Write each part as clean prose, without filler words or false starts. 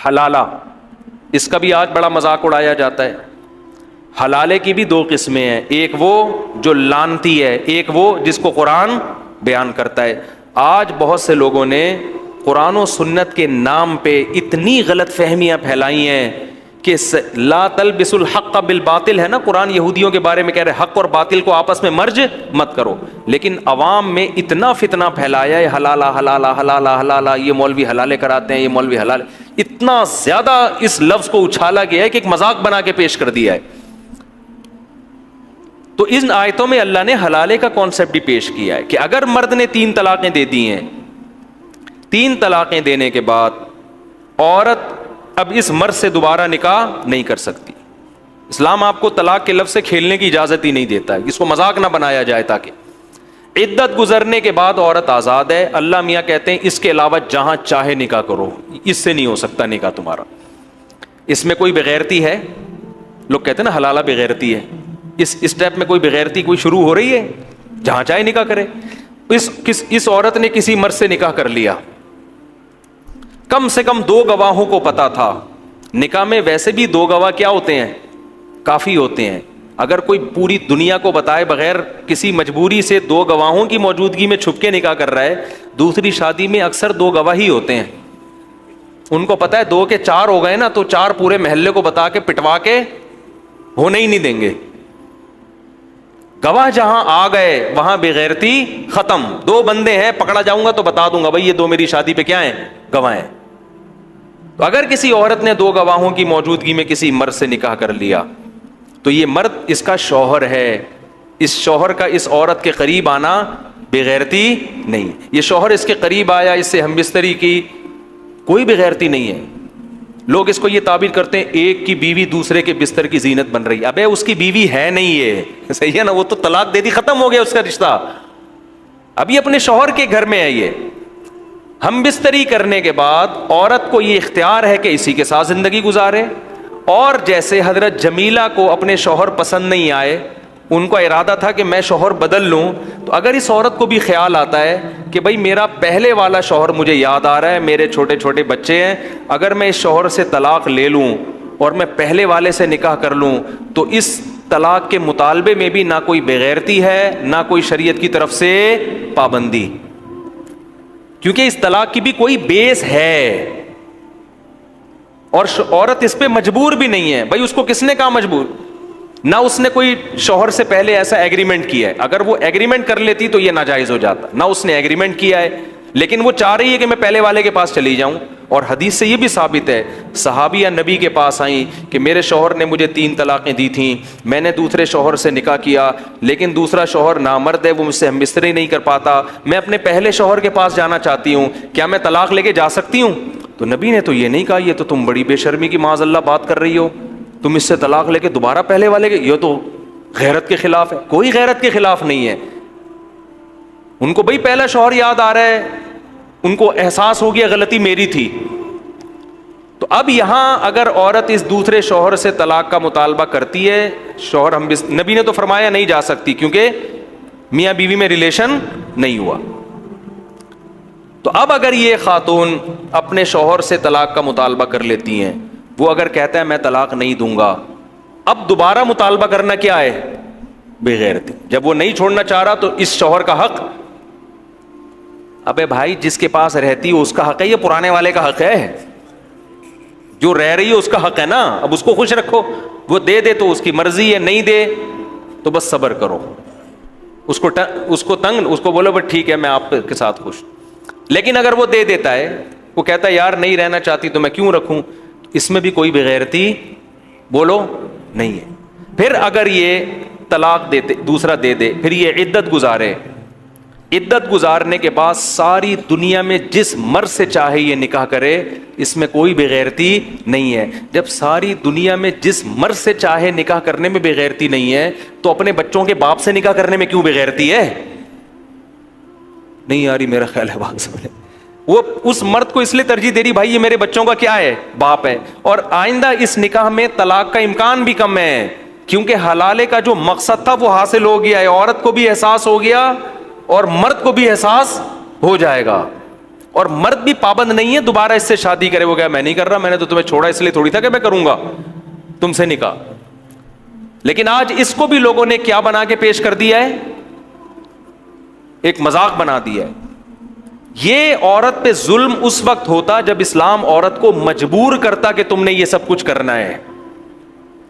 حلالہ، اس کا بھی آج بڑا مذاق اڑایا جاتا ہے. حلالے کی بھی دو قسمیں ہیں، ایک وہ جو لانتی ہے، ایک وہ جس کو قرآن بیان کرتا ہے. آج بہت سے لوگوں نے قرآن و سنت کے نام پہ اتنی غلط فہمیاں پھیلائی ہیں کہ لا تلبسوا الحق بالباطل ہے نا، قرآن یہودیوں کے بارے میں کہہ رہے حق اور باطل کو آپس میں مرج مت کرو، لیکن عوام میں اتنا فتنہ پھیلایا ہے حلالہ حلالہ حلالہ حلالہ، یہ مولوی حلالے کراتے ہیں، یہ مولوی حلال، اتنا زیادہ اس لفظ کو اچھالا گیا ہے کہ ایک مذاق بنا کے پیش کر دیا ہے. تو ان آیتوں میں اللہ نے حلالے کا کانسیپٹ بھی پیش کیا ہے کہ اگر مرد نے 3 طلاقیں دے دی ہیں، 3 طلاقیں دینے کے بعد عورت اب اس مرد سے دوبارہ نکاح نہیں کر سکتی. اسلام آپ کو طلاق کے لفظ سے کھیلنے کی اجازت ہی نہیں دیتا ہے، اس کو مذاق نہ بنایا جائے. تاکہ عدت گزرنے کے بعد عورت آزاد ہے. اللہ میاں کہتے ہیں اس کے علاوہ جہاں چاہے نکاح کرو، اس سے نہیں ہو سکتا نکاح تمہارا. اس میں کوئی بغیرتی ہے؟ لوگ کہتے ہیں نا حلالہ بغیرتی ہے. اس اسٹیپ میں کوئی بغیرتی کوئی شروع ہو رہی ہے؟ جہاں چاہے نکاح کرے. اس عورت نے کسی مرد سے نکاح کر لیا، کم سے کم 2 گواہوں کو پتا تھا. نکاح میں ویسے بھی 2 گواہ کیا ہوتے ہیں؟ کافی ہوتے ہیں. اگر کوئی پوری دنیا کو بتائے بغیر کسی مجبوری سے 2 گواہوں کی موجودگی میں چھپ کے نکاح کر رہا ہے، دوسری شادی میں اکثر 2 گواہ ہی ہوتے ہیں. ان کو پتا ہے 2 کے 4 ہو گئے نا تو 4 پورے محلے کو بتا کے پٹوا کے ہونے ہی نہیں دیں گے. گواہ جہاں آ گئے وہاں بغیرتی ختم. 2 بندے ہیں، پکڑا جاؤں گا تو بتا دوں گا بھائی یہ 2 میری شادی پہ کیا ہیں؟ گواہ ہیں. تو اگر کسی عورت نے 2 گواہوں کی موجودگی میں کسی مرد سے نکاح کر لیا تو یہ مرد اس کا شوہر ہے. اس شوہر کا اس عورت کے قریب آنا بغیرتی نہیں. یہ شوہر اس کے قریب آیا، اس سے ہم بستری کی، کوئی بغیرتی نہیں ہے. لوگ اس کو یہ تعبیر کرتے ہیں ایک کی بیوی دوسرے کے بستر کی زینت بن رہی ہے. ابے اس کی بیوی ہے نہیں، یہ صحیح ہے نا، وہ تو طلاق دے دی، ختم ہو گیا اس کا رشتہ. ابھی اپنے شوہر کے گھر میں ہے. یہ ہم بستری کرنے کے بعد عورت کو یہ اختیار ہے کہ اسی کے ساتھ زندگی گزارے. اور جیسے حضرت جمیلہ کو اپنے شوہر پسند نہیں آئے، ان کا ارادہ تھا کہ میں شوہر بدل لوں، تو اگر اس عورت کو بھی خیال آتا ہے کہ بھائی میرا پہلے والا شوہر مجھے یاد آ رہا ہے، میرے چھوٹے چھوٹے بچے ہیں، اگر میں اس شوہر سے طلاق لے لوں اور میں پہلے والے سے نکاح کر لوں تو اس طلاق کے مطالبے میں بھی نہ کوئی بغیرتی ہے نہ کوئی شریعت کی طرف سے پابندی، کیونکہ اس طلاق کی بھی کوئی بیس ہے اور عورت اس پہ مجبور بھی نہیں ہے. بھائی اس کو کس نے کہا مجبور؟ نہ اس نے کوئی شوہر سے پہلے ایسا ایگریمنٹ کیا ہے. اگر وہ ایگریمنٹ کر لیتی تو یہ ناجائز ہو جاتا. نہ اس نے ایگریمنٹ کیا ہے، لیکن وہ چاہ رہی ہے کہ میں پہلے والے کے پاس چلی جاؤں. اور حدیث سے یہ بھی ثابت ہے، صحابیہ نبی کے پاس آئیں کہ میرے شوہر نے مجھے 3 طلاقیں دی تھیں، میں نے دوسرے شوہر سے نکاح کیا، لیکن دوسرا شوہر نامرد ہے، وہ مجھ سے ہم بستری نہیں کر پاتا، میں اپنے پہلے شوہر کے پاس جانا چاہتی ہوں، کیا میں طلاق لے کے جا سکتی ہوں؟ تو نبی نے تو یہ نہیں کہا یہ تو تم بڑی بے شرمی کی معاذ اللہ بات کر رہی ہو، تم اس سے طلاق لے کے دوبارہ پہلے والے کے، یہ تو غیرت کے خلاف ہے. کوئی غیرت کے خلاف نہیں ہے. ان کو بھائی پہلا شوہر یاد آ رہا ہے، ان کو احساس ہو گیا غلطی میری تھی. تو اب یہاں اگر عورت اس دوسرے شوہر سے طلاق کا مطالبہ کرتی ہے، شوہر ہم نبی نے تو فرمایا نہیں جا سکتی کیونکہ میاں بیوی میں ریلیشن نہیں ہوا. تو اب اگر یہ خاتون اپنے شوہر سے طلاق کا مطالبہ کر لیتی ہیں، وہ اگر کہتا ہے میں طلاق نہیں دوں گا، اب دوبارہ مطالبہ کرنا کیا ہے؟ بغیرتی. جب وہ نہیں چھوڑنا چاہ رہا تو اس شوہر کا حق، ابے بھائی جس کے پاس رہتی ہو اس کا حق ہے، یہ پرانے والے کا حق ہے، جو رہ رہی ہے اس کا حق ہے نا. اب اس کو خوش رکھو، وہ دے دے تو اس کی مرضی ہے، نہیں دے تو بس صبر کرو. اس کو تنگ، اس کو بولو بس ٹھیک ہے میں آپ کے ساتھ خوش. لیکن اگر وہ دے دیتا ہے، وہ کہتا ہے یار نہیں رہنا چاہتی تو میں کیوں رکھوں، اس میں بھی کوئی بغیرتی بولو نہیں ہے. پھر اگر یہ طلاق دیتے دوسرا دے دے، پھر یہ عدت گزارے، عدت گزارنے کے بعد ساری دنیا میں جس مرد سے چاہے یہ نکاح کرے، اس میں کوئی بغیرتی نہیں ہے. جب ساری دنیا میں جس مرد سے چاہے نکاح کرنے میں بغیرتی نہیں ہے تو اپنے بچوں کے باپ سے نکاح کرنے میں کیوں بغیرتی ہے؟ نہیں آ رہی میرا خیال ہے بات سمجھے. وہ اس مرد کو اس لیے ترجیح دے رہی بھائی یہ میرے بچوں کا کیا ہے؟ باپ ہے. اور آئندہ اس نکاح میں طلاق کا امکان بھی کم ہے کیونکہ حلالے کا جو مقصد تھا وہ حاصل ہو گیا ہے. عورت کو بھی احساس ہو گیا اور مرد کو بھی احساس ہو جائے گا. اور مرد بھی پابند نہیں ہے دوبارہ اس سے شادی کرے. وہ کہا میں نہیں کر رہا, میں نے تو تمہیں چھوڑا اس لیے تھوڑی تھا کہ میں کروں گا تم سے نکاح. لیکن آج اس کو بھی لوگوں نے کیا بنا کے پیش کر دیا ہے, ایک مذاق بنا دیا ہے. یہ عورت پہ ظلم اس وقت ہوتا جب اسلام عورت کو مجبور کرتا کہ تم نے یہ سب کچھ کرنا ہے.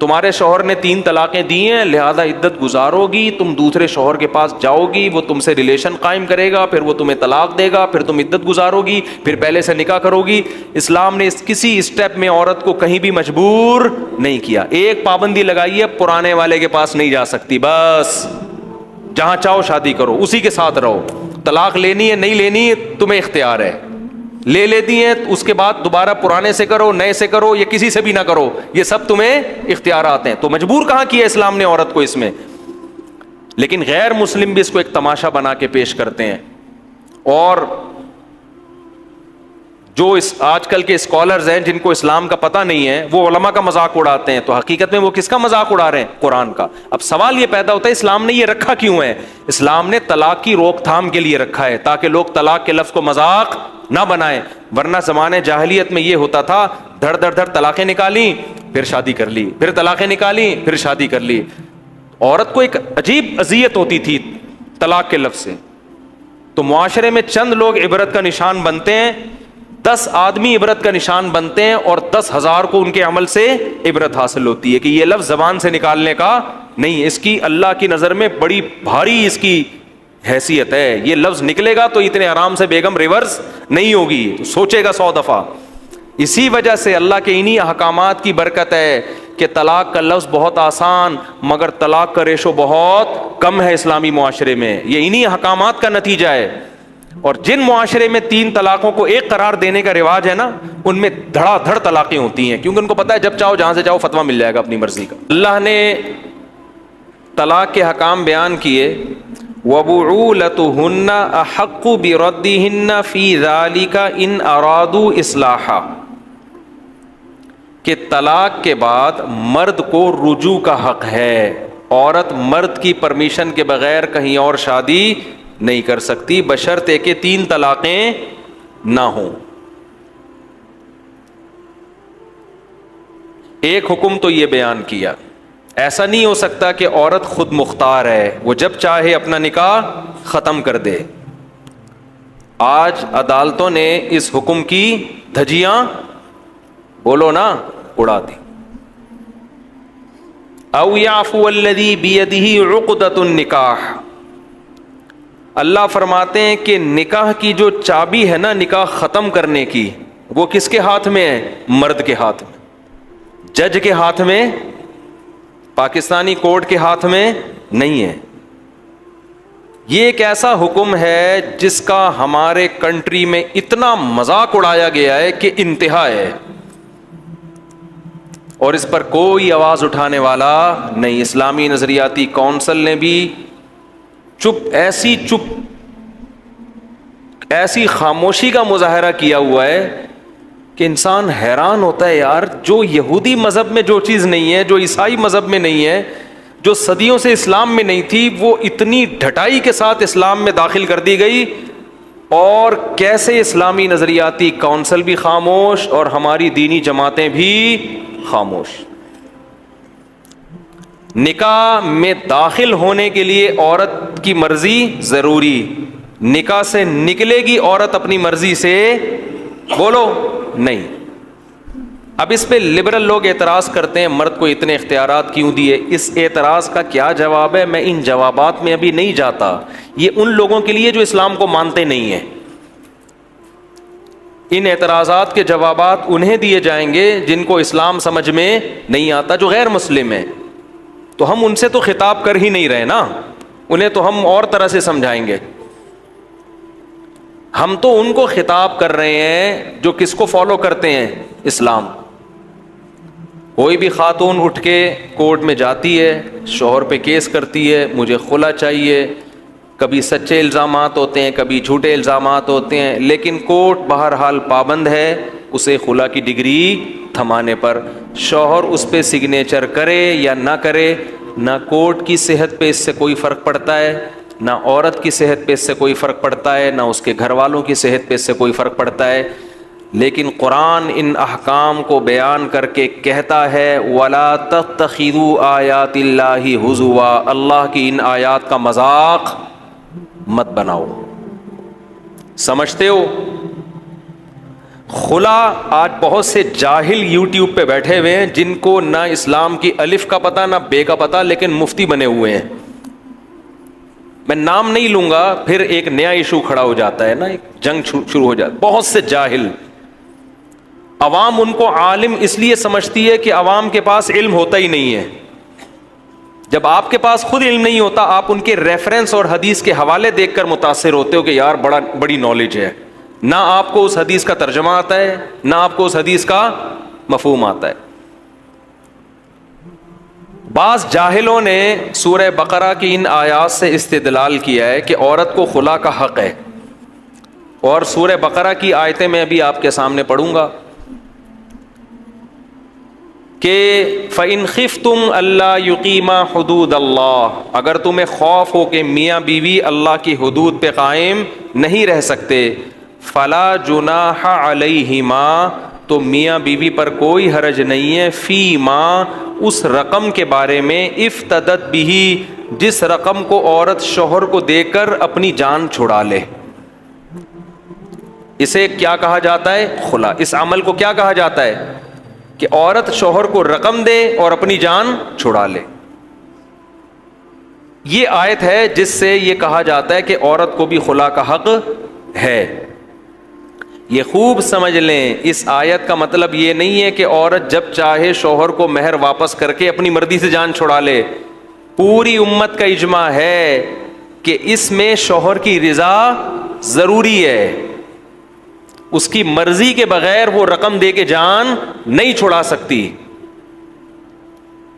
تمہارے شوہر نے 3 طلاقیں دی ہیں, لہذا عدت گزارو گی, تم دوسرے شوہر کے پاس جاؤ گی, وہ تم سے ریلیشن قائم کرے گا, پھر وہ تمہیں طلاق دے گا, پھر تم عدت گزارو گی, پھر پہلے سے نکاح کرو گی. اسلام نے کسی اسٹیپ میں عورت کو کہیں بھی مجبور نہیں کیا. ایک پابندی لگائی ہے, پرانے والے کے پاس نہیں جا سکتی, بس جہاں چاہو شادی کرو, اسی کے ساتھ رہو. طلاق لینی ہے نہیں لینی ہے تمہیں اختیار ہے, لے لیتی ہیں اس کے بعد دوبارہ پرانے سے کرو, نئے سے کرو, یا کسی سے بھی نہ کرو, یہ سب تمہیں اختیارات ہیں. تو مجبور کہاں کیا اسلام نے عورت کو اس میں. لیکن غیر مسلم بھی اس کو ایک تماشا بنا کے پیش کرتے ہیں. اور جو آج کل کے اسکالرز ہیں جن کو اسلام کا پتہ نہیں ہے, وہ علماء کا مذاق اڑاتے ہیں. تو حقیقت میں وہ کس کا مذاق اڑا رہے ہیں؟ قرآن کا. اب سوال یہ پیدا ہوتا ہے اسلام نے یہ رکھا کیوں ہے؟ اسلام نے طلاق کی روک تھام کے لیے رکھا ہے تاکہ لوگ طلاق کے لفظ کو مذاق نہ بنائیں. ورنہ زمانے جاہلیت میں یہ ہوتا تھا, دھڑ دھڑ دھڑ طلاقیں نکالی پھر شادی کر لی, پھر طلاقیں نکالی پھر شادی کر لی. عورت کو ایک عجیب اذیت ہوتی تھی طلاق کے لفظ سے. تو معاشرے میں چند لوگ عبرت کا نشان بنتے ہیں, 10 آدمی عبرت کا نشان بنتے ہیں, اور 10,000 کو ان کے عمل سے عبرت حاصل ہوتی ہے کہ یہ لفظ زبان سے نکالنے کا نہیں, اس کی اللہ کی نظر میں بڑی بھاری اس کی حیثیت ہے. یہ لفظ نکلے گا تو اتنے آرام سے بیگم ریورس نہیں ہوگی, سوچے گا 100 دفعہ. اسی وجہ سے اللہ کے انہی احکامات کی برکت ہے کہ طلاق کا لفظ بہت آسان مگر طلاق کا ریشو بہت کم ہے اسلامی معاشرے میں. یہ انہی احکامات کا نتیجہ ہے. اور جن معاشرے میں 3 طلاقوں کو ایک قرار دینے کا رواج ہے نا, ان میں دھڑا دھڑ طلاقیں ہوتی ہیں, کیونکہ ان کو پتا ہے جب چاہو جہاں سے چاہو فتویٰ مل جائے گا اپنی مرضی کا. اللہ نے طلاق کے حکام بیان کیے, وَبُعُولَتُهُنَّ أَحَقُّ بِرَدِّهِنَّ فِي ذَلِكَ إِنْ أَرَادُوا إِصْلَاحًا, کہ طلاق کے بعد مرد کو رجوع کا حق ہے. عورت مرد کی پرمیشن کے بغیر کہیں اور شادی نہیں کر سکتی بشرطے کہ 3 طلاقیں نہ ہوں. ایک حکم تو یہ بیان کیا, ایسا نہیں ہو سکتا کہ عورت خود مختار ہے, وہ جب چاہے اپنا نکاح ختم کر دے. آج عدالتوں نے اس حکم کی دھجیاں بولو نا اڑا دی. او یعفو الذی بیدہ عقدۃ النکاح, اللہ فرماتے ہیں کہ نکاح کی جو چابی ہے نا نکاح ختم کرنے کی, وہ کس کے ہاتھ میں ہے؟ مرد کے ہاتھ میں. جج کے ہاتھ میں, پاکستانی کورٹ کے ہاتھ میں نہیں ہے. یہ ایک ایسا حکم ہے جس کا ہمارے کنٹری میں اتنا مذاق اڑایا گیا ہے کہ انتہا ہے, اور اس پر کوئی آواز اٹھانے والا نہیں. اسلامی نظریاتی کونسل نے بھی ایسی خاموشی کا مظاہرہ کیا ہوا ہے کہ انسان حیران ہوتا ہے, یار جو یہودی مذہب میں جو چیز نہیں ہے, جو عیسائی مذہب میں نہیں ہے, جو صدیوں سے اسلام میں نہیں تھی, وہ اتنی ڈھٹائی کے ساتھ اسلام میں داخل کر دی گئی. اور کیسے اسلامی نظریاتی کونسل بھی خاموش اور ہماری دینی جماعتیں بھی خاموش. نکاح میں داخل ہونے کے لیے عورت کی مرضی ضروری, نکاح سے نکلے گی عورت اپنی مرضی سے, بولو نہیں. اب اس پہ لبرل لوگ اعتراض کرتے ہیں مرد کو اتنے اختیارات کیوں دیے. اس اعتراض کا کیا جواب ہے؟ میں ان جوابات میں ابھی نہیں جاتا. یہ ان لوگوں کے لیے جو اسلام کو مانتے نہیں ہیں. ان اعتراضات کے جوابات انہیں دیے جائیں گے جن کو اسلام سمجھ میں نہیں آتا, جو غیر مسلم ہیں. تو ہم ان سے تو خطاب کر ہی نہیں رہے نا, انہیں تو ہم اور طرح سے سمجھائیں گے. ہم تو ان کو خطاب کر رہے ہیں جو کس کو فالو کرتے ہیں؟ اسلام. کوئی بھی خاتون اٹھ کے کورٹ میں جاتی ہے, شوہر پہ کیس کرتی ہے, مجھے خلا چاہیے. کبھی سچے الزامات ہوتے ہیں, کبھی جھوٹے الزامات ہوتے ہیں, لیکن کورٹ بہرحال پابند ہے اسے خلا کی ڈگری تھمانے پر. شوہر اس پہ سگنیچر کرے یا نہ کرے, نہ کورٹ کی صحت پہ اس سے کوئی فرق پڑتا ہے, نہ عورت کی صحت پہ اس سے کوئی فرق پڑتا ہے، نہ اس کے گھر والوں کی صحت پہ اس سے کوئی فرق پڑتا ہے، لیکن قرآن ان احکام کو بیان کر کے کہتا ہے وَلَا تَتَّخِذُوا آیَاتِ اللَّهِ هُزُوًا، اللہ کی ان آیات کا مذاق مت بناؤ۔ سمجھتے ہو؟ خلا آج بہت سے جاہل یوٹیوب پہ بیٹھے ہوئے ہیں جن کو نہ اسلام کی الف کا پتہ نہ بے کا پتہ، لیکن مفتی بنے ہوئے ہیں۔ میں نام نہیں لوں گا، پھر ایک نیا ایشو کھڑا ہو جاتا ہے نا، ایک جنگ شروع ہو جاتا ہے۔ بہت سے جاہل، عوام ان کو عالم اس لیے سمجھتی ہے کہ عوام کے پاس علم ہوتا ہی نہیں ہے۔ جب آپ کے پاس خود علم نہیں ہوتا، آپ ان کے ریفرنس اور حدیث کے حوالے دیکھ کر متاثر ہوتے ہو کہ یار بڑی نالج ہے۔ نہ آپ کو اس حدیث کا ترجمہ آتا ہے، نہ آپ کو اس حدیث کا مفہوم آتا ہے۔ بعض جاہلوں نے سورہ بقرہ کی ان آیات سے استدلال کیا ہے کہ عورت کو خلا کا حق ہے، اور سورہ بقرہ کی آیتیں میں ابھی آپ کے سامنے پڑھوں گا کہ فَإِنْ خِفْتُمْ أَلَّا يُقِيمَا حُدُودَ اللَّهِ، اگر تمہیں خوف ہو کہ میاں بیوی اللہ کی حدود پہ قائم نہیں رہ سکتے، فَلَا جُنَاحَ عَلَيْهِمَا، تو میاں بیوی پر کوئی حرج نہیں ہے، فی ما، اس رقم کے بارے میں، افتدت بھی، جس رقم کو عورت شوہر کو دے کر اپنی جان چھڑا لے۔ اسے کیا کہا جاتا ہے؟ خلا۔ اس عمل کو کیا کہا جاتا ہے؟ کہ عورت شوہر کو رقم دے اور اپنی جان چھڑا لے۔ یہ آیت ہے جس سے یہ کہا جاتا ہے کہ عورت کو بھی خلا کا حق ہے۔ یہ خوب سمجھ لیں، اس آیت کا مطلب یہ نہیں ہے کہ عورت جب چاہے شوہر کو مہر واپس کر کے اپنی مرضی سے جان چھڑا لے۔ پوری امت کا اجماع ہے کہ اس میں شوہر کی رضا ضروری ہے، اس کی مرضی کے بغیر وہ رقم دے کے جان نہیں چھڑا سکتی۔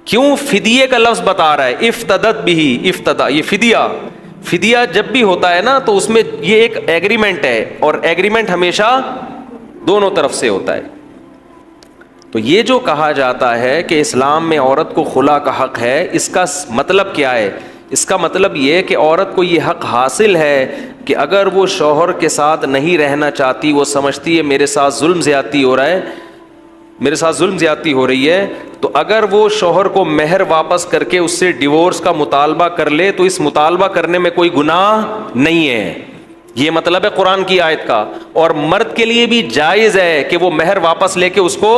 کیوں؟ فدیے کا لفظ بتا رہا ہے، افتدت بھی، افتدا، یہ فدیہ جب بھی ہوتا ہے نا تو اس میں یہ ایک ایگریمنٹ ہے، اور ایگریمنٹ ہمیشہ دونوں طرف سے ہوتا ہے۔ تو یہ جو کہا جاتا ہے کہ اسلام میں عورت کو خلا کا حق ہے، اس کا مطلب کیا ہے؟ اس کا مطلب یہ ہے کہ عورت کو یہ حق حاصل ہے کہ اگر وہ شوہر کے ساتھ نہیں رہنا چاہتی، وہ سمجھتی ہے میرے ساتھ ظلم زیادتی ہو رہا ہے، میرے ساتھ ظلم زیادتی ہو رہی ہے، تو اگر وہ شوہر کو مہر واپس کر کے اس سے ڈیورس کا مطالبہ کر لے تو اس مطالبہ کرنے میں کوئی گناہ نہیں ہے۔ یہ مطلب ہے قرآن کی آیت کا۔ اور مرد کے لیے بھی جائز ہے کہ وہ مہر واپس لے کے اس کو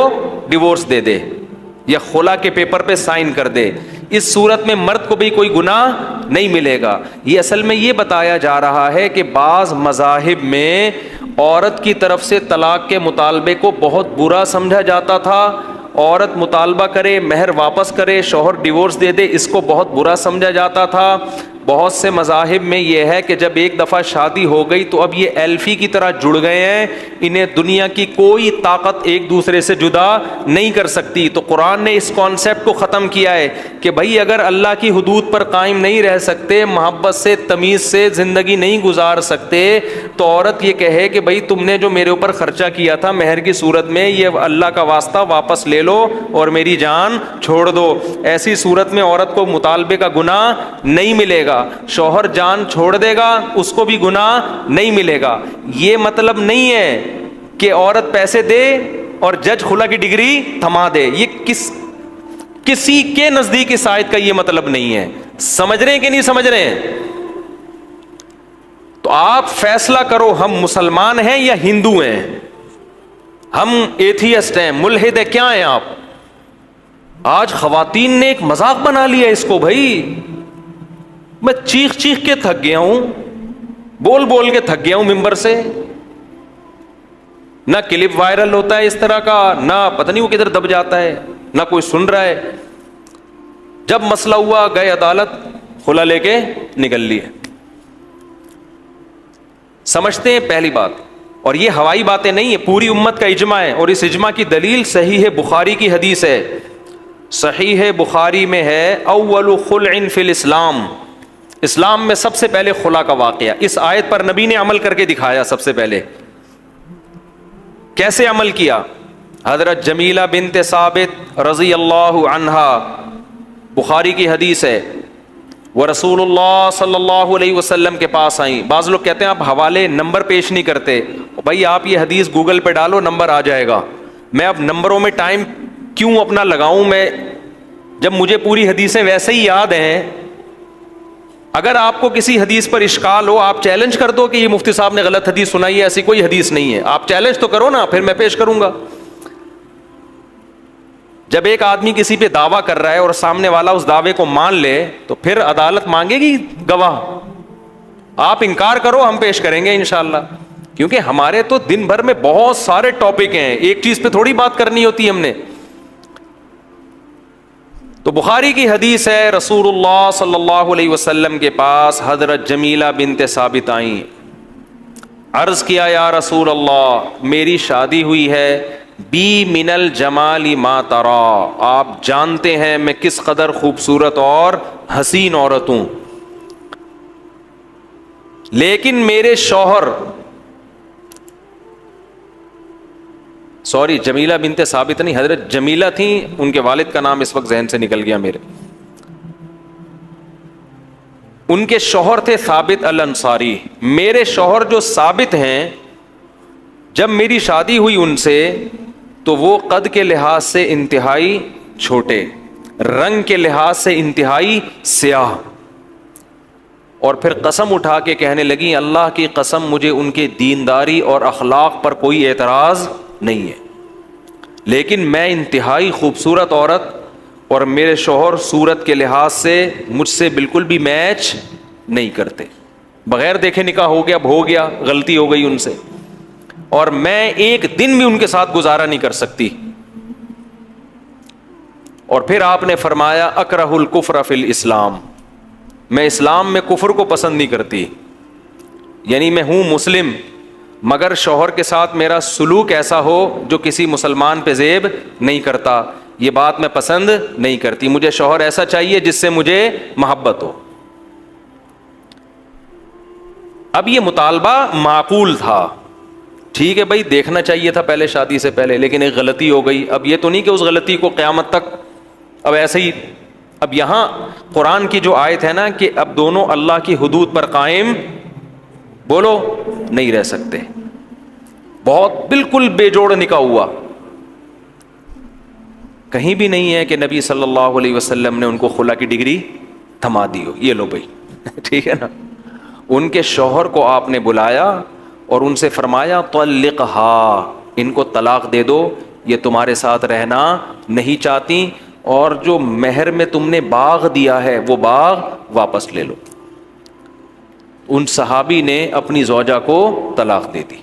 ڈیورس دے دے یا خلا کے پیپر پہ سائن کر دے۔ اس صورت میں مرد کو بھی کوئی گناہ نہیں ملے گا۔ یہ اصل میں یہ بتایا جا رہا ہے کہ بعض مذاہب میں عورت کی طرف سے طلاق کے مطالبے کو بہت برا سمجھا جاتا تھا۔ عورت مطالبہ کرے، مہر واپس کرے، شوہر ڈیورس دے دے، اس کو بہت برا سمجھا جاتا تھا۔ بہت سے مذاہب میں یہ ہے کہ جب ایک دفعہ شادی ہو گئی تو اب یہ ایلفی کی طرح جڑ گئے ہیں، انہیں دنیا کی کوئی طاقت ایک دوسرے سے جدا نہیں کر سکتی۔ تو قرآن نے اس کانسیپٹ کو ختم کیا ہے کہ بھائی اگر اللہ کی حدود پر قائم نہیں رہ سکتے، محبت سے، تمیز سے زندگی نہیں گزار سکتے، تو عورت یہ کہے کہ بھائی تم نے جو میرے اوپر خرچہ کیا تھا مہر کی صورت میں، یہ اللہ کا واسطہ واپس لے لو اور میری جان چھوڑ دو۔ ایسی صورت میں عورت کو مطالبے کا گناہ نہیں ملے گا، شوہر جان چھوڑ دے گا، اس کو بھی گناہ نہیں ملے گا۔ یہ مطلب نہیں ہے کہ عورت پیسے دے اور جج خلا کی ڈگری تھما دے، یہ کسی کے نزدیک اس آیت کا یہ مطلب نہیں ہے۔ سمجھ رہے ہیں کہ نہیں سمجھ رہے ہیں؟ تو آپ فیصلہ کرو، ہم مسلمان ہیں یا ہندو ہیں، ہم ایتھیسٹ ہیں، ملحد ہیں، کیا ہیں آپ؟ آج خواتین نے ایک مذاق بنا لیا اس کو۔ بھائی میں چیخ کے تھک گیا ہوں، بول کے تھک گیا ہوں ممبر سے، نہ کلپ وائرل ہوتا ہے اس طرح کا، نہ پتہ نہیں وہ کدھر دب جاتا ہے، نہ کوئی سن رہا ہے۔ جب مسئلہ ہوا گئے عدالت، خلا لے کے نکل لیے۔ سمجھتے ہیں پہلی بات، اور یہ ہوائی باتیں نہیں ہے، پوری امت کا اجماع ہے، اور اس اجماع کی دلیل صحیح بخاری کی حدیث ہے۔ صحیح بخاری میں ہے اول خلع فی الاسلام، اسلام میں سب سے پہلے خلا کا واقعہ۔ اس آیت پر نبی نے عمل کر کے دکھایا۔ سب سے پہلے کیسے عمل کیا؟ حضرت جمیلہ بنت ثابت رضی اللہ عنہا، بخاری کی حدیث ہے، وہ رسول اللہ صلی اللہ علیہ وسلم کے پاس آئیں. بعض لوگ کہتے ہیں آپ حوالے نمبر پیش نہیں کرتے. بھائی آپ یہ حدیث گوگل پہ ڈالو, نمبر آ جائے گا. میں اب نمبروں میں ٹائم کیوں اپنا لگاؤں میں, جب مجھے پوری حدیثیں ویسے ہی یاد ہیں. اگر آپ کو کسی حدیث پر اشکال ہو, آپ چیلنج کر دو کہ یہ مفتی صاحب نے غلط حدیث سنائی ہے, ایسی کوئی حدیث نہیں ہے. آپ چیلنج تو کرو نا, پھر میں پیش کروں گا. جب ایک آدمی کسی پہ دعویٰ کر رہا ہے اور سامنے والا اس دعوے کو مان لے تو پھر عدالت مانگے گی گواہ. آپ انکار کرو, ہم پیش کریں گے انشاءاللہ. کیونکہ ہمارے تو دن بھر میں بہت سارے ٹاپک ہیں, ایک چیز پہ تھوڑی بات کرنی ہوتی ہے ہم نے. تو بخاری کی حدیث ہے, رسول اللہ صلی اللہ علیہ وسلم کے پاس حضرت جمیلہ بنت ثابت آئیں. عرض کیا, یا رسول اللہ, میری شادی ہوئی ہے, بی من الجمال ما ترا, آپ جانتے ہیں میں کس قدر خوبصورت اور حسین عورت ہوں, لیکن میرے شوہر, سوری جمیلہ بنت ثابت نہیں, حضرت جمیلہ تھیں, ان کے والد کا نام اس وقت ذہن سے نکل گیا میرے. ان کے شوہر تھے ثابت الانصاری. میرے شوہر جو ثابت ہیں, جب میری شادی ہوئی ان سے تو وہ قد کے لحاظ سے انتہائی چھوٹے, رنگ کے لحاظ سے انتہائی سیاہ. اور پھر قسم اٹھا کے کہنے لگی, اللہ کی قسم مجھے ان کے دینداری اور اخلاق پر کوئی اعتراض نہیں ہے, لیکن میں انتہائی خوبصورت عورت اور میرے شوہر صورت کے لحاظ سے مجھ سے بالکل بھی میچ نہیں کرتے. بغیر دیکھے نکاح ہو گیا, اب ہو گیا, غلطی ہو گئی ان سے, اور میں ایک دن بھی ان کے ساتھ گزارا نہیں کر سکتی. اور پھر آپ نے فرمایا, اکرہ الکفر فی الاسلام, میں اسلام میں کفر کو پسند نہیں کرتی. یعنی میں ہوں مسلم مگر شوہر کے ساتھ میرا سلوک ایسا ہو جو کسی مسلمان پہ زیب نہیں کرتا, یہ بات میں پسند نہیں کرتی. مجھے شوہر ایسا چاہیے جس سے مجھے محبت ہو. اب یہ مطالبہ معقول تھا, ٹھیک ہے بھائی, دیکھنا چاہیے تھا پہلے شادی سے پہلے, لیکن ایک غلطی ہو گئی. اب یہ تو نہیں کہ اس غلطی کو قیامت تک اب ایسے ہی. اب یہاں قرآن کی جو آیت ہے نا کہ اب دونوں اللہ کی حدود پر قائم بولو نہیں رہ سکتے, بہت بالکل بے جوڑ نکاح ہوا. کہیں بھی نہیں ہے کہ نبی صلی اللہ علیہ وسلم نے ان کو خلا کی ڈگری تھما دی ہو, یہ لو بھائی ٹھیک ہے نا. ان کے شوہر کو آپ نے بلایا اور ان سے فرمایا, طلقھا, ان کو طلاق دے دو, یہ تمہارے ساتھ رہنا نہیں چاہتی, اور جو مہر میں تم نے باغ دیا ہے وہ باغ واپس لے لو. ان صحابی نے اپنی زوجہ کو طلاق دے دی.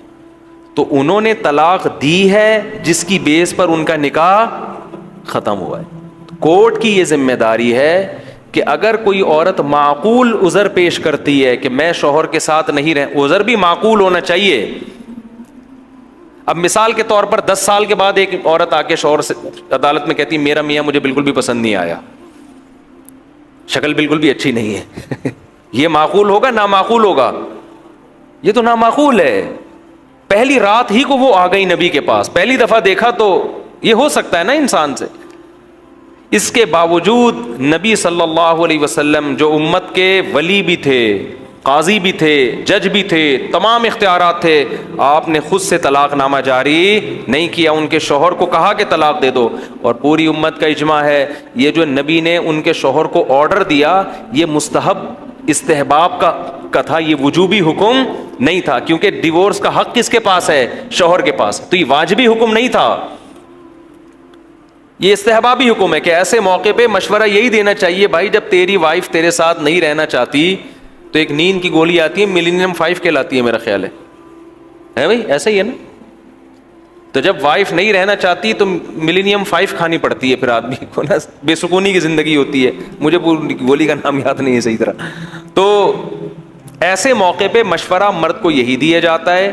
تو انہوں نے طلاق دی ہے جس کی بیس پر ان کا نکاح ختم ہوا ہے. کورٹ کی یہ ذمہ داری ہے کہ اگر کوئی عورت معقول عذر پیش کرتی ہے کہ میں شوہر کے ساتھ نہیں رہ, عذر بھی معقول ہونا چاہیے. اب مثال کے طور پر 10 سال کے بعد ایک عورت آ کے شوہر سے عدالت میں کہتی میرا میاں مجھے بالکل بھی پسند نہیں آیا, شکل بالکل بھی اچھی نہیں ہے یہ معقول ہوگا نامعقول ہوگا؟ یہ تو نامعقول ہے. پہلی رات ہی کو وہ آ گئی نبی کے پاس, پہلی دفعہ دیکھا تو یہ ہو سکتا ہے نا انسان سے. اس کے باوجود نبی صلی اللہ علیہ وسلم جو امت کے ولی بھی تھے, قاضی بھی تھے, جج بھی تھے, تمام اختیارات تھے, آپ نے خود سے طلاق نامہ جاری نہیں کیا. ان کے شوہر کو کہا کہ طلاق دے دو, اور پوری امت کا اجماع ہے یہ جو نبی نے ان کے شوہر کو آرڈر دیا یہ مستحب استحباب کا تھا, یہ وجوبی حکم نہیں تھا. کیونکہ ڈیورس کا حق کس کے پاس ہے؟ شوہر کے پاس. تو یہ واجبی حکم نہیں تھا, یہ استحبابی حکم ہے کہ ایسے موقع پہ مشورہ یہی دینا چاہیے, بھائی جب تیری وائف تیرے ساتھ نہیں رہنا چاہتی تو ایک نیند کی گولی آتی ہے, ملینیم 5 کہلاتی ہے میرا خیال ہے بھائی, ایسا ہی ہے نا. تو جب وائف نہیں رہنا چاہتی تو ملینیم 5 کھانی پڑتی ہے, پھر آدمی کو نا بے سکونی کی زندگی ہوتی ہے. مجھے گولی کا نام یاد نہیں ہے صحیح طرح. تو ایسے موقع پہ مشورہ مرد کو یہی دیا جاتا ہے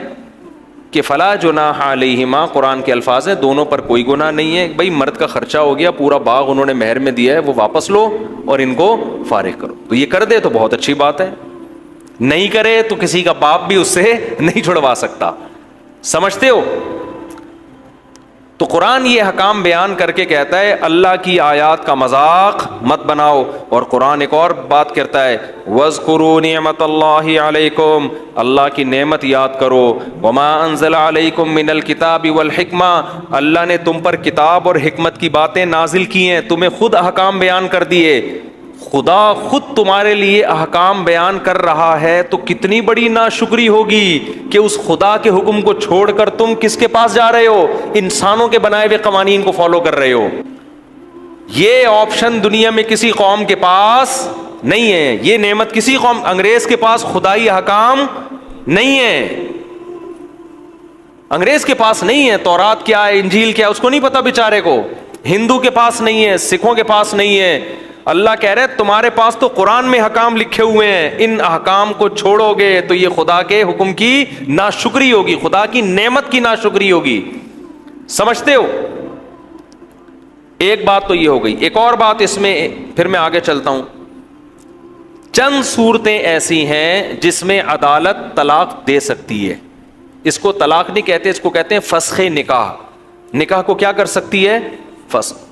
کہ فلا جناح علیہما, قرآن کے الفاظ ہیں, دونوں پر کوئی گناہ نہیں ہے. بھائی مرد کا خرچہ ہو گیا, پورا باغ انہوں نے مہر میں دیا ہے, وہ واپس لو اور ان کو فارغ کرو. تو یہ کر دے تو بہت اچھی بات ہے, نہیں کرے تو کسی کا باپ بھی اس سے نہیں چھڑوا سکتا. سمجھتے ہو؟ تو قرآن یہ حکام بیان کر کے کہتا ہے اللہ کی آیات کا مذاق مت بناؤ. اور قرآن ایک اور بات کرتا ہے وَاذْكُرُوا نِعْمَةَ اللَّهِ عَلَيْكُمْ, اللہ کی نعمت یاد کرو. وَمَا أَنزَلَ عَلَيْكُمْ مِنَ الْكِتَابِ وَالْحِكْمَةِ, اللہ نے تم پر کتاب اور حکمت کی باتیں نازل کی ہیں, تمہیں خود احکام بیان کر دیے. خدا خود تمہارے لیے احکام بیان کر رہا ہے تو کتنی بڑی ناشکری ہوگی کہ اس خدا کے حکم کو چھوڑ کر تم کس کے پاس جا رہے ہو؟ انسانوں کے بنائے ہوئے قوانین کو فالو کر رہے ہو. یہ آپشن دنیا میں کسی قوم کے پاس نہیں ہے. یہ نعمت کسی قوم, انگریز کے پاس خدائی احکام نہیں ہے, انگریز کے پاس نہیں ہے. تورات کیا ہے, انجیل کیا ہے, اس کو نہیں پتا بیچارے کو. ہندو کے پاس نہیں ہے, سکھوں کے پاس نہیں ہے. اللہ کہہ رہے تمہارے پاس تو قرآن میں حکام لکھے ہوئے ہیں, ان احکام کو چھوڑو گے تو یہ خدا کے حکم کی ناشکری ہوگی, خدا کی نعمت کی ناشکری ہوگی. سمجھتے ہو؟ ایک بات تو یہ ہو گئی. ایک اور بات اس میں, پھر میں آگے چلتا ہوں. چند صورتیں ایسی ہیں جس میں عدالت طلاق دے سکتی ہے. اس کو طلاق نہیں کہتے, اس کو کہتے ہیں فسخ نکاح. نکاح کو کیا کر سکتی ہے؟ فسخ.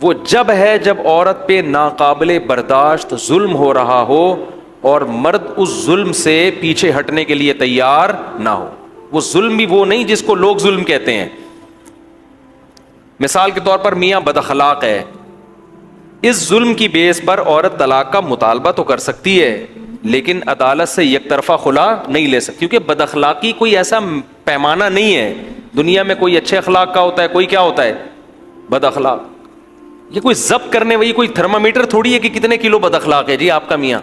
وہ جب ہے جب عورت پہ ناقابل برداشت ظلم ہو رہا ہو اور مرد اس ظلم سے پیچھے ہٹنے کے لیے تیار نہ ہو. وہ ظلم بھی وہ نہیں جس کو لوگ ظلم کہتے ہیں. مثال کے طور پر میاں بد اخلاق ہے, اس ظلم کی بیس پر عورت طلاق کا مطالبہ تو کر سکتی ہے لیکن عدالت سے یک طرفہ خلا نہیں لے سکتی, کیونکہ بد اخلاقی کوئی ایسا پیمانہ نہیں ہے. دنیا میں کوئی اچھے اخلاق کا ہوتا ہے, کوئی کیا ہوتا ہے؟ بد اخلاق. یہ کوئی ضبط کرنے والی کوئی تھرمامیٹر تھوڑی ہے کہ کتنے کلو بد اخلاق ہے جی آپ کا میاں.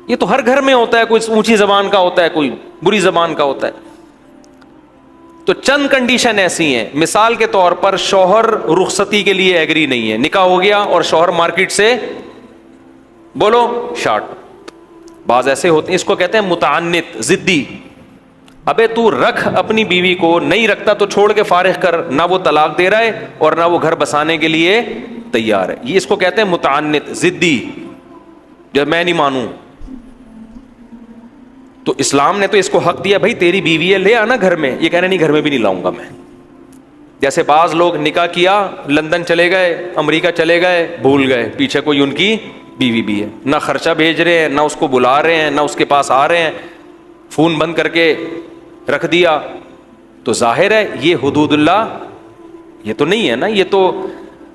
یہ تو ہر گھر میں ہوتا ہے, کوئی اونچی زبان کا ہوتا ہے, کوئی بری زبان کا ہوتا ہے. تو چند کنڈیشن ایسی ہیں. مثال کے طور پر شوہر رخصتی کے لیے ایگری نہیں ہے, نکاح ہو گیا اور شوہر مارکیٹ سے بولو شارٹ. بعض ایسے ہوتے ہیں, اس کو کہتے ہیں متعنت, ضدی. ابے تو رکھ اپنی بیوی کو, نہیں رکھتا تو چھوڑ کے فارغ کر. نہ وہ طلاق دے رہا ہے اور نہ وہ گھر بسانے کے لیے تیار ہے. یہ اس کو کہتے ہیں متعنت, ضدی, جب میں نہیں مانوں. تو اسلام نے تو اس کو حق دیا, بھائی تیری بیوی ہے لے آنا گھر میں. یہ کہہ رہے نہیں گھر میں بھی نہیں لاؤں گا میں. جیسے بعض لوگ نکاح کیا, لندن چلے گئے, امریکہ چلے گئے, بھول گئے پیچھے کوئی ان کی بیوی بھی ہے. نہ خرچہ بھیج رہے ہیں, نہ اس کو بلا رہے ہیں, نہ اس کے پاس آ رہے ہیں, فون بند کر کے رکھ دیا. تو ظاہر ہے یہ حدود اللہ یہ تو نہیں ہے نا. یہ تو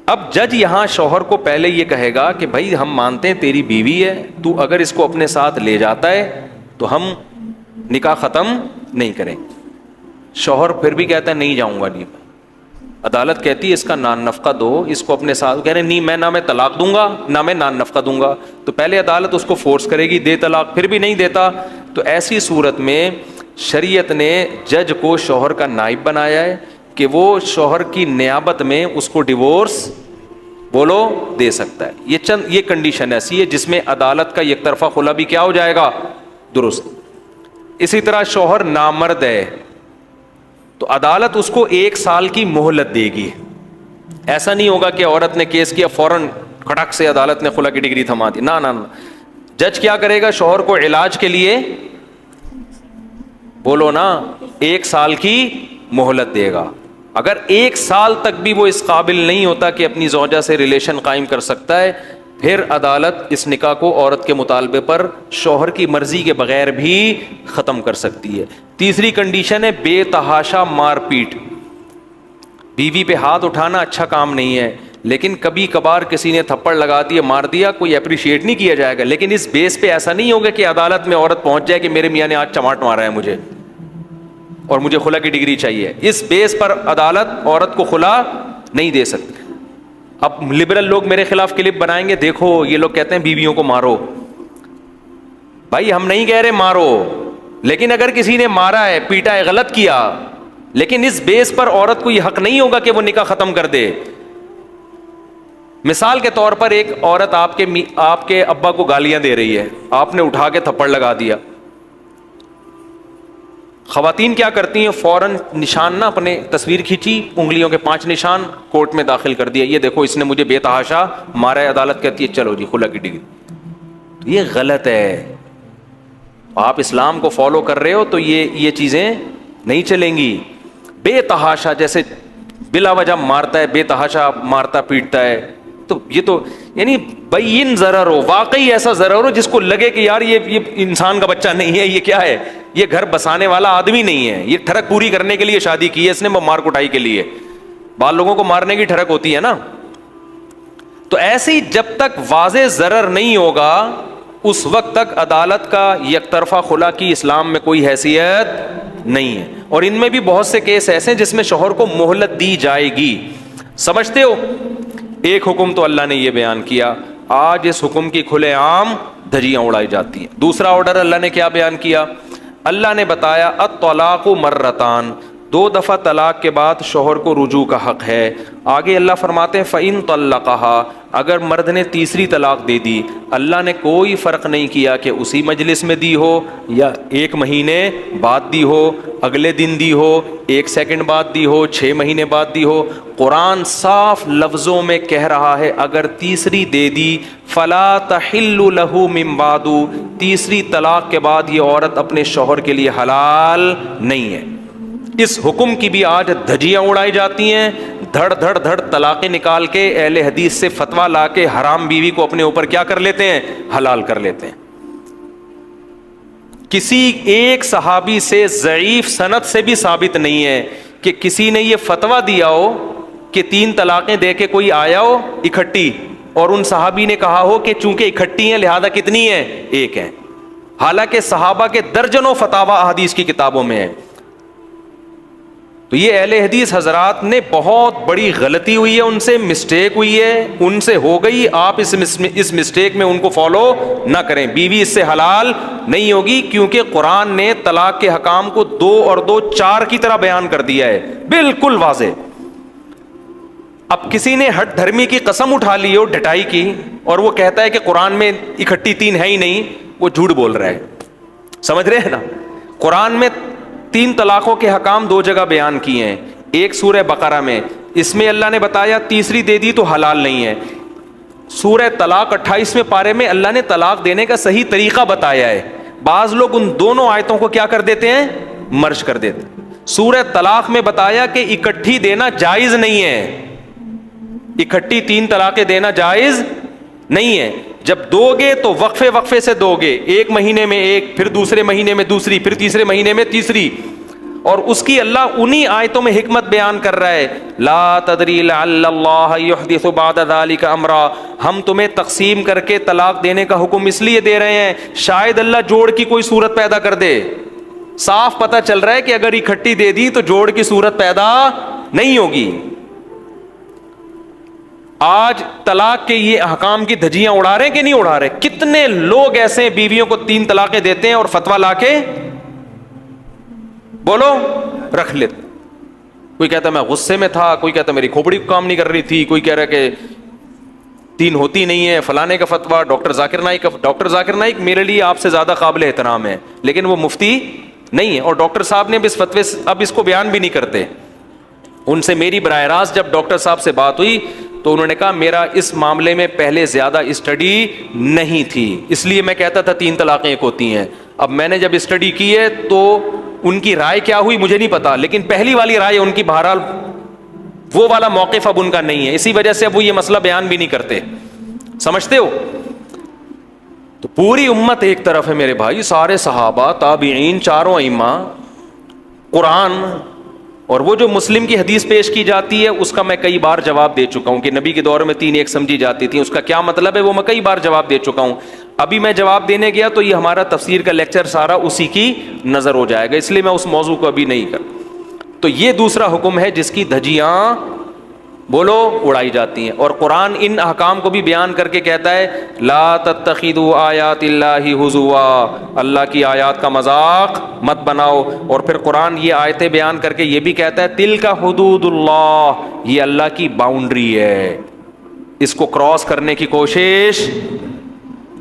اب جج یہاں شوہر کو پہلے یہ کہے گا کہ بھائی ہم مانتے ہیں تیری بیوی ہے, تو اگر اس کو اپنے ساتھ لے جاتا ہے تو ہم نکاح ختم نہیں کریں. شوہر پھر بھی کہتا ہے نہیں جاؤں گا. نہیں, عدالت کہتی ہے اس کا نان نفقہ دو, اس کو اپنے ساتھ. کہہ رہے نہیں میں نہ میں طلاق دوں گا نہ میں نان نفقہ دوں گا. تو پہلے عدالت اس کو فورس کرے گی دے طلاق, پھر بھی نہیں دیتا تو ایسی صورت میں شریعت نے جج کو شوہر کا نائب بنایا ہے کہ وہ شوہر کی نیابت میں اس کو ڈیورس بولو دے سکتا ہے. یہ کنڈیشن ایسی ہے جس میں عدالت کا یک طرفہ خلا بھی کیا ہو جائے گا, درست. اسی طرح شوہر نامرد ہے تو عدالت اس کو 1 سال کی مہلت دے گی. ایسا نہیں ہوگا کہ عورت نے کیس کیا فوراً کھٹک سے عدالت نے خلا کی ڈگری تھما دی. نہ نہ, جج کیا کرے گا, شوہر کو علاج کے لیے بولو نا 1 سال کی مہلت دے گا. اگر 1 سال تک بھی وہ اس قابل نہیں ہوتا کہ اپنی زوجہ سے ریلیشن قائم کر سکتا ہے, پھر عدالت اس نکاح کو عورت کے مطالبے پر شوہر کی مرضی کے بغیر بھی ختم کر سکتی ہے. تیسری کنڈیشن ہے بے تحاشا مار پیٹ. بیوی پہ ہاتھ اٹھانا اچھا کام نہیں ہے, لیکن کبھی کبھار کسی نے تھپڑ لگا دیا, مار دیا, کوئی اپریشیٹ نہیں کیا جائے گا. لیکن اس بیس پہ ایسا نہیں ہوگا کہ عدالت میں عورت پہنچ جائے کہ میرے میاں نے آج چماٹ مارا ہے مجھے اور مجھے خلا کی ڈگری چاہیے. اس بیس پر عدالت عورت کو خلا نہیں دے سکتی. اب لبرل لوگ میرے خلاف کلپ بنائیں گے, دیکھو یہ لوگ کہتے ہیں بیویوں کو مارو. بھائی ہم نہیں کہہ رہے مارو, لیکن اگر کسی نے مارا ہے, پیٹا ہے, غلط کیا, لیکن اس بیس پر عورت کو یہ حق نہیں ہوگا کہ وہ نکاح ختم کر دے. مثال کے طور پر ایک عورت آپ کے ابا کو گالیاں دے رہی ہے, آپ نے اٹھا کے تھپڑ لگا دیا. خواتین کیا کرتی ہیں, فوراً نشان نہ اپنے تصویر کھینچی, انگلیوں کے 5 نشان کورٹ میں داخل کر دیا, یہ دیکھو اس نے مجھے بے تحاشا مارا ہے. عدالت کہتی ہے چلو جی خلا کی ڈگری. یہ غلط ہے. آپ اسلام کو فالو کر رہے ہو تو یہ چیزیں نہیں چلیں گی. بے تحاشا جیسے بلا وجہ مارتا ہے، بے تحاشا مارتا پیٹتا ہے. تو یہ تو یعنی بین ضرر ہو، واقعی ایسا ضرر ہو جس کو لگے کہ یار یہ انسان کا بچہ نہیں ہے، یہ کیا ہے، یہ گھر بسانے والا آدمی نہیں ہے، یہ ٹھڑک پوری کرنے کے لیے شادی کی ہے اس نے، مار کٹائی کے لیے. بعض لوگوں کو مارنے کی ٹھڑک ہوتی ہے نا. تو ایسی جب تک واضح ضرر نہیں ہوگا اس وقت تک عدالت کا یک طرفہ خلا کی اسلام میں کوئی حیثیت نہیں ہے. اور ان میں بھی بہت سے کیس ایسے ہیں جس میں شوہر کو مہلت دی جائے گی. سمجھتے ہو؟ ایک حکم تو اللہ نے یہ بیان کیا، آج اس حکم کی کھلے عام دھجیاں اڑائی جاتی ہیں. دوسرا آرڈر اللہ نے کیا بیان کیا؟ اللہ نے بتایا الطلاق مرتان، 2 دفعہ طلاق کے بعد شوہر کو رجوع کا حق ہے. آگے اللہ فرماتے ہیں فَإِن طَلَّقَهَا، اگر مرد نے تیسری طلاق دے دی، اللہ نے کوئی فرق نہیں کیا کہ اسی مجلس میں دی ہو یا 1 مہینے بعد دی ہو، اگلے دن دی ہو، 1 سیکنڈ بعد دی ہو، 6 مہینے بعد دی ہو. قرآن صاف لفظوں میں کہہ رہا ہے اگر تیسری دے دی فَلَا تَحِلُّ لَهُ مِن بَعْدُ، تیسری طلاق کے بعد یہ عورت اپنے شوہر کے لیے حلال نہیں ہے. اس حکم کی بھی آج دھجیاں اڑائی جاتی ہیں، دھڑ دھڑ دھڑ طلاقیں نکال کے اہل حدیث سے فتویٰ لا کے حرام بیوی کو اپنے اوپر کیا کر لیتے ہیں؟ حلال کر لیتے ہیں. کسی ایک صحابی سے ضعیف سند سے بھی ثابت نہیں ہے کہ کسی نے یہ فتویٰ دیا ہو کہ 3 طلاقیں دے کے کوئی آیا ہو اکٹھی اور ان صحابی نے کہا ہو کہ چونکہ اکٹھی ہیں لہذا کتنی ہیں؟ 1 ہیں. حالانکہ صحابہ کے درجنوں فتاوی احادیث کی کتابوں میں ہے. تو یہ اہل حدیث حضرات نے بہت بڑی غلطی ہوئی ہے، ان سے مسٹیک ہوئی ہے، ان سے ہو گئی. آپ اس مسٹیک میں ان کو فالو نہ کریں. بیوی اس سے حلال نہیں ہوگی کیونکہ قرآن نے طلاق کے حکام کو 2 اور 2 4 کی طرح بیان کر دیا ہے، بالکل واضح. اب کسی نے ہٹ دھرمی کی قسم اٹھا لی ہو ڈٹائی کی اور وہ کہتا ہے کہ قرآن میں اکٹھی 3 ہے ہی نہیں، وہ جھوٹ بول رہا ہے. سمجھ رہے ہیں نا؟ قرآن میں 3 طلاقوں کے حکام 2 جگہ بیان کیے ہیں. ایک سورہ بقرہ میں، اس میں اللہ نے بتایا تیسری دے دی تو حلال نہیں ہے. سورہ طلاق 28ویں پارے میں اللہ نے طلاق دینے کا صحیح طریقہ بتایا ہے. بعض لوگ ان دونوں آیتوں کو کیا کر دیتے ہیں؟ مرج کر دیتے. سورہ طلاق میں بتایا کہ اکٹھی دینا جائز نہیں ہے، اکٹھی 3 طلاقیں دینا جائز نہیں ہے. جب دو گے تو وقفے سے دو گے، 1 مہینے میں 1، پھر دوسرے مہینے میں دوسری، پھر تیسرے مہینے میں تیسری. اور اس کی اللہ انہی آیتوں میں حکمت بیان کر رہا ہے، لا تدری لعل اللہ یحدث بعد ذلک امرا، ہم تمہیں تقسیم کر کے طلاق دینے کا حکم اس لیے دے رہے ہیں شاید اللہ جوڑ کی کوئی صورت پیدا کر دے. صاف پتہ چل رہا ہے کہ اگر اکٹھی دے دی تو جوڑ کی صورت پیدا نہیں ہوگی. آج طلاق کے یہ احکام کی دھجیاں اڑا رہے ہیں کہ نہیں اڑا رہے؟ کتنے لوگ ایسے بیویوں کو 3 طلاقیں دیتے ہیں اور فتویٰ لا کے بولو رکھ لیتے. کوئی کہتا میں غصے میں تھا، کوئی کہتا میری کھوپڑی کام نہیں کر رہی تھی، کوئی کہہ رہا کہ 3 ہوتی نہیں ہے، فلانے کا فتویٰ ڈاکٹر ذاکر نائک کا. ڈاکٹر ذاکر نائک میرے لیے آپ سے زیادہ قابل احترام ہے لیکن وہ مفتی نہیں ہے، اور ڈاکٹر صاحب نے اس فتوے اب اس کو بیان بھی نہیں کرتے. ان سے میری براہ راست جب ڈاکٹر صاحب سے بات ہوئی تو انہوں نے کہا میرا اس معاملے میں پہلے زیادہ اسٹڈی نہیں تھی اس لیے میں کہتا تھا 3 طلاقیں 1 ہوتی ہیں. اب میں نے جب اسٹڈی کی ہے تو ان کی رائے کیا ہوئی مجھے نہیں پتا، لیکن پہلی والی رائے ان کی بہرحال وہ والا موقف اب ان کا نہیں ہے، اسی وجہ سے اب وہ یہ مسئلہ بیان بھی نہیں کرتے. سمجھتے ہو؟ تو پوری امت ایک طرف ہے میرے بھائی، سارے صحابہ، تابعین، 4 ائمہ، قرآن. اور وہ جو مسلم کی حدیث پیش کی جاتی ہے اس کا میں کئی بار جواب دے چکا ہوں کہ نبی کے دور میں 3 ایک سمجھی جاتی تھی، اس کا کیا مطلب ہے وہ میں کئی بار جواب دے چکا ہوں. ابھی میں جواب دینے گیا تو یہ ہمارا تفسیر کا لیکچر سارا اسی کی نظر ہو جائے گا، اس لیے میں اس موضوع کو ابھی نہیں کر. تو یہ دوسرا حکم ہے جس کی دھجیاں بولو اڑائی جاتی ہیں. اور قرآن ان احکام کو بھی بیان کر کے کہتا ہے لا تتخذوا آیات اللہ ہزوا، اللہ کی آیات کا مذاق مت بناؤ. اور پھر قرآن یہ آیتیں بیان کر کے یہ بھی کہتا ہے تلک حدود اللہ، یہ اللہ کی باؤنڈری ہے، اس کو کراس کرنے کی کوشش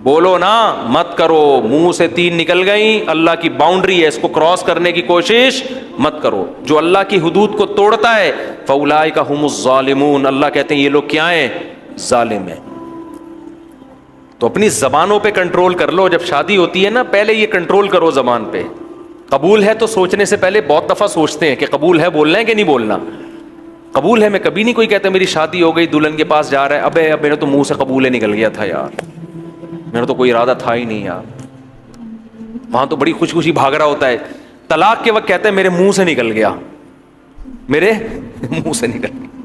بولو نا مت کرو. منہ سے 3 نکل گئیں، اللہ کی باؤنڈری ہے، اس کو کراس کرنے کی کوشش مت کرو. جو اللہ کی حدود کو توڑتا ہے فاولئک ھم الظالمون، اللہ کہتے ہیں یہ لوگ کیا ہیں؟ ظالم ہیں. تو اپنی زبانوں پہ کنٹرول کر لو. جب شادی ہوتی ہے نا پہلے یہ کنٹرول کرو زبان پہ. قبول ہے تو سوچنے سے پہلے بہت دفعہ سوچتے ہیں کہ قبول ہے بولنا ہے کہ نہیں بولنا. قبول ہے. میں کبھی نہیں کوئی کہتا میری شادی ہو گئی, دلہن کے پاس جا رہا ہے, ابے اب میرا تو منہ سے قبول ہے نکل گیا تھا یار, میرا تو کوئی ارادہ تھا ہی نہیں یار. وہاں تو بڑی خوش خوشی بھاگ رہا ہوتا ہے, طلاق کے وقت کہتا ہے میرے منہ سے نکل گیا, میرے منہ سے نکل گیا.